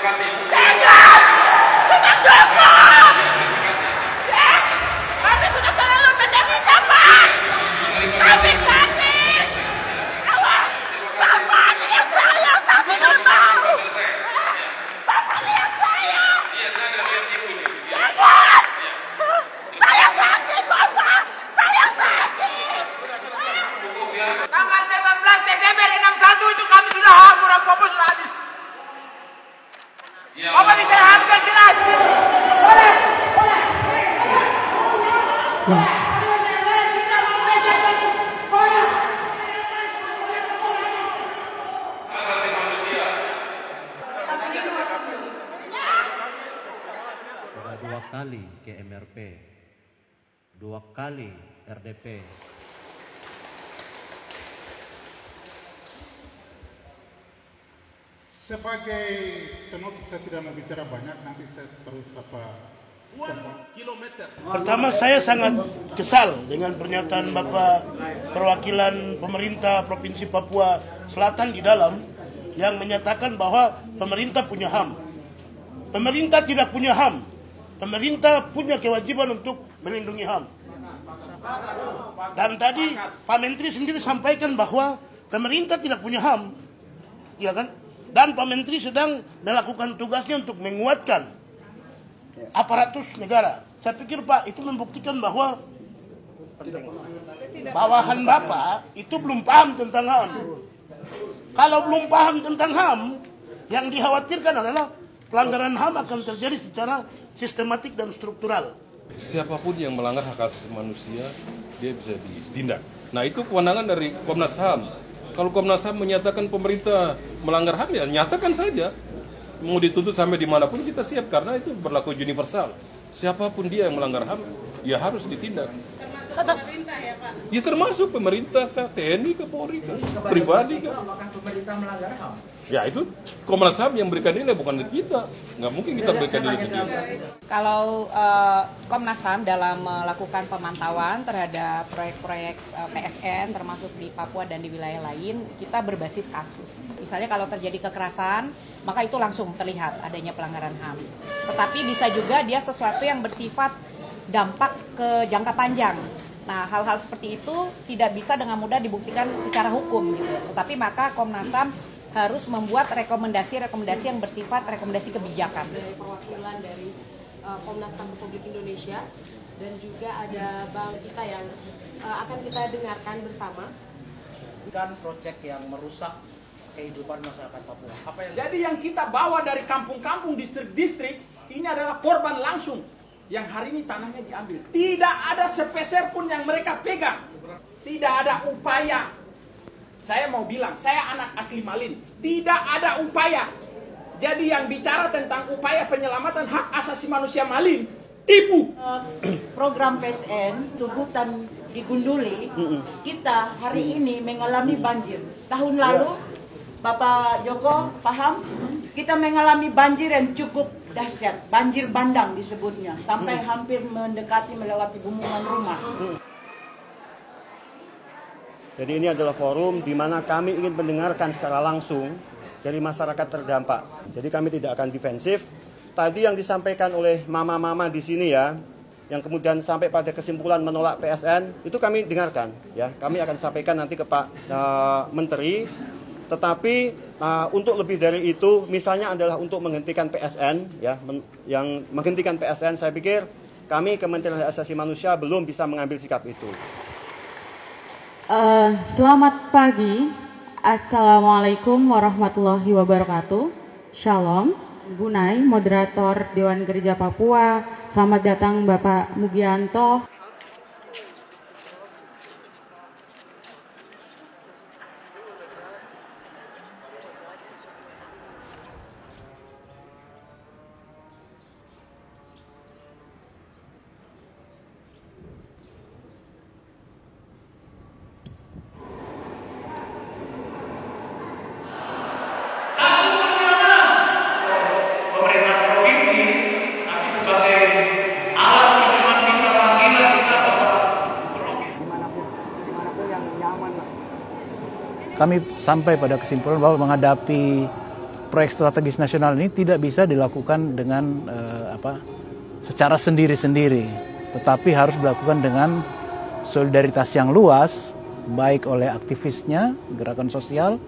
Jangan! Sudah cukup! Kami sudah terlalu menderita, Pak! Kami sakit! Bapak lihat saya sakit, Bapak! Bapak lihat saya! Jangan! Saya sakit, Bapak! Saya sakit! Tanggal 19 Desember 61 itu kami sudah hamur, Bapak sudah habis. Bapak bisa hampir jelas. Boleh. Kita mau bejar lagi. Boleh. Sudah 2 kali ke MRP, 2 kali RDP. Sebagai penutup, saya tidak mau bicara banyak, nanti saya terus kilometer. Pertama, saya sangat kesal dengan pernyataan Bapak perwakilan pemerintah Provinsi Papua Selatan di dalam yang menyatakan bahwa pemerintah punya HAM. Pemerintah tidak punya HAM. Pemerintah punya kewajiban untuk melindungi HAM. Dan tadi Pak Menteri sendiri sampaikan bahwa pemerintah tidak punya HAM, ya kan? Dan Pak Menteri sedang melakukan tugasnya untuk menguatkan aparatus negara. Saya pikir Pak itu membuktikan bahwa bawahan Bapak itu belum paham tentang HAM. Kalau belum paham tentang HAM, yang dikhawatirkan adalah pelanggaran HAM akan terjadi secara sistematik dan struktural. Siapapun yang melanggar hak asasi manusia, dia bisa ditindak. Nah, itu kewenangan dari Komnas HAM. Kalau Komnas HAM menyatakan pemerintah melanggar HAM, ya nyatakan saja. Mau dituntut sampai dimanapun kita siap, karena itu berlaku universal. Siapapun dia yang melanggar HAM, ya harus ditindak. Termasuk pemerintah ya, Pak? Ya termasuk pemerintah, TNI, Polri, pribadi. Apakah pemerintah melanggar HAM? Ya itu Komnas HAM yang berikan nilai, bukan kita. Nggak mungkin kita berikan nilai sendiri. Kalau Komnas HAM dalam melakukan pemantauan terhadap proyek-proyek PSN termasuk di Papua dan di wilayah lain, kita berbasis kasus. Misalnya kalau terjadi kekerasan, maka itu langsung terlihat adanya pelanggaran HAM. Tetapi bisa juga dia sesuatu yang bersifat dampak ke jangka panjang. Nah, hal-hal seperti itu tidak bisa dengan mudah dibuktikan secara hukum gitu. Tetapi maka Komnas HAM harus membuat rekomendasi-rekomendasi yang bersifat rekomendasi kebijakan. Dari perwakilan dari Komnas HAM Republik Indonesia dan juga ada Bang kita yang akan kita dengarkan bersama. Kan proyek yang merusak kehidupan masyarakat Papua. Jadi yang kita bawa dari kampung-kampung, distrik-distrik, ini adalah korban langsung yang hari ini tanahnya diambil. Tidak ada sepeser pun yang mereka pegang. Tidak ada upaya. Saya mau bilang, saya anak asli Malin. Tidak ada upaya. Jadi yang bicara tentang upaya penyelamatan hak asasi manusia Malin, tipu. Program PSN, hutan di Gunduli, kita hari ini mengalami banjir. Tahun lalu, Bapak Joko paham, kita mengalami banjir yang cukup dahsyat. Banjir bandang disebutnya, sampai hampir mendekati melewati bumungan rumah. Jadi ini adalah forum di mana kami ingin mendengarkan secara langsung dari masyarakat terdampak. Jadi kami tidak akan defensif. Tadi yang disampaikan oleh mama-mama di sini ya, yang kemudian sampai pada kesimpulan menolak PSN, itu kami dengarkan. Ya, kami akan sampaikan nanti ke Pak Menteri. Tetapi untuk lebih dari itu, misalnya adalah untuk menghentikan PSN, ya, yang menghentikan PSN, saya pikir kami Kementerian Hak Asasi Manusia belum bisa mengambil sikap itu. Selamat pagi, Assalamualaikum warahmatullahi wabarakatuh. Shalom, Gunai, moderator Dewan Gereja Papua. Selamat datang Bapak Mugianto. Kami sampai pada kesimpulan bahwa menghadapi proyek strategis nasional ini tidak bisa dilakukan dengan secara sendiri-sendiri, tetapi harus dilakukan dengan solidaritas yang luas, baik oleh aktivisnya, gerakan sosial,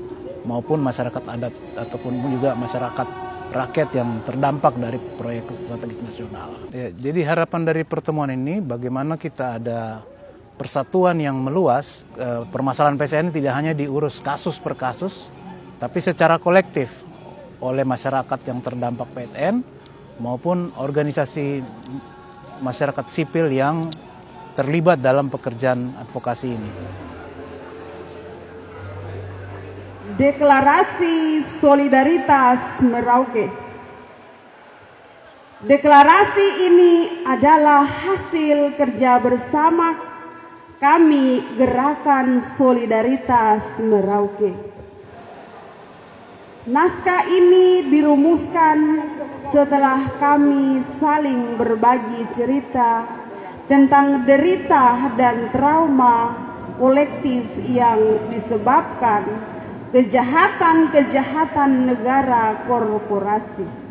maupun masyarakat adat ataupun juga masyarakat rakyat yang terdampak dari proyek strategis nasional. Ya, jadi harapan dari pertemuan ini bagaimana kita ada persatuan yang meluas. Permasalahan PSN tidak hanya diurus kasus per kasus, tapi secara kolektif oleh masyarakat yang terdampak PSN maupun organisasi masyarakat sipil yang terlibat dalam pekerjaan advokasi ini. Deklarasi Solidaritas Merauke. Deklarasi ini adalah hasil kerja bersama kami Gerakan Solidaritas Merauke. Naskah ini dirumuskan setelah kami saling berbagi cerita tentang derita dan trauma kolektif yang disebabkan kejahatan-kejahatan negara korporasi.